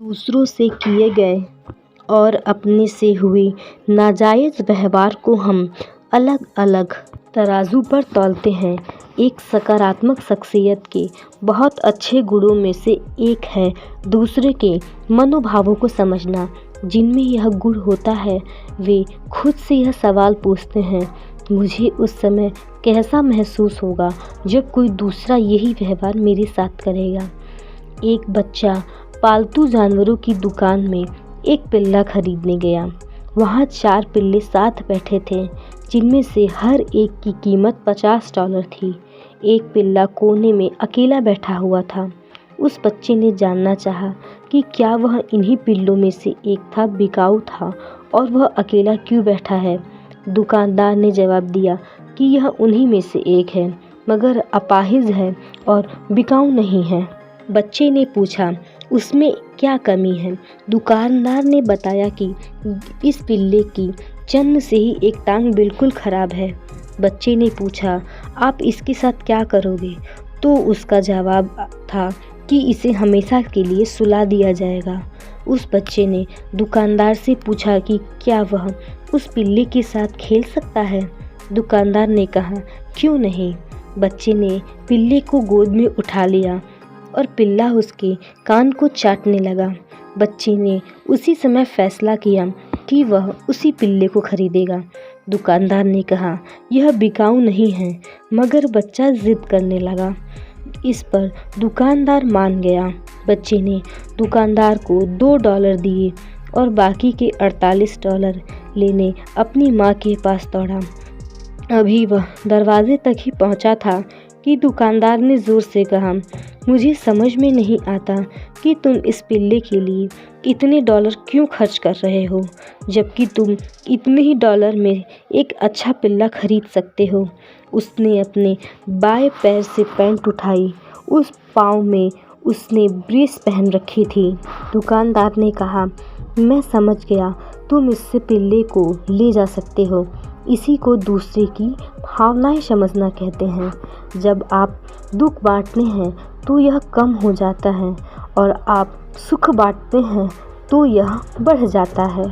दूसरों से किए गए और अपने से हुए नाजायज़ व्यवहार को हम अलग अलग तराजू पर तौलते हैं। एक सकारात्मक शख्सियत के बहुत अच्छे गुणों में से एक है दूसरे के मनोभावों को समझना। जिनमें यह गुण होता है वे खुद से यह सवाल पूछते हैं, मुझे उस समय कैसा महसूस होगा जब कोई दूसरा यही व्यवहार मेरे साथ करेगा। एक बच्चा पालतू जानवरों की दुकान में एक पिल्ला खरीदने गया। वहाँ 4 पिल्ले साथ बैठे थे, जिनमें से हर एक की कीमत $50 थी। एक पिल्ला कोने में अकेला बैठा हुआ था। उस बच्चे ने जानना चाहा कि क्या वह इन्हीं पिल्लों में से एक था, बिकाऊ था, और वह अकेला क्यों बैठा है। दुकानदार ने जवाब दिया कि यह उन्हीं में से एक है, मगर अपाहिज है और बिकाऊ नहीं है। बच्चे ने पूछा, उसमें क्या कमी है। दुकानदार ने बताया कि इस पिल्ले की जन्म से ही एक टांग बिल्कुल खराब है। बच्चे ने पूछा, आप इसके साथ क्या करोगे? तो उसका जवाब था कि इसे हमेशा के लिए सुला दिया जाएगा। उस बच्चे ने दुकानदार से पूछा कि क्या वह उस पिल्ले के साथ खेल सकता है। दुकानदार ने कहा, क्यों नहीं। बच्चे ने पिल्ले को गोद में उठा लिया और पिल्ला उसके कान को चाटने लगा। बच्चे ने उसी समय फैसला किया कि वह उसी पिल्ले को खरीदेगा। दुकानदार ने कहा, यह बिकाऊ नहीं है, मगर बच्चा जिद करने लगा। इस पर दुकानदार मान गया। बच्चे ने दुकानदार को $2 दिए और बाकी के $48 लेने अपनी माँ के पास दौड़ा। अभी वह दरवाजे तक ही पहुँचा था कि दुकानदार ने ज़ोर से कहा, मुझे समझ में नहीं आता कि तुम इस पिल्ले के लिए इतने डॉलर क्यों खर्च कर रहे हो, जबकि तुम इतने ही डॉलर में एक अच्छा पिल्ला खरीद सकते हो। उसने अपने बाएं पैर से पैंट उठाई। उस पाँव में उसने ब्रेस पहन रखी थी। दुकानदार ने कहा, मैं समझ गया, तुम इससे पिल्ले को ले जा सकते हो। इसी को दूसरे की भावनाएं समझना कहते हैं। जब आप दुख बांटते हैं तो यह कम हो जाता है और आप सुख बांटते हैं तो यह बढ़ जाता है।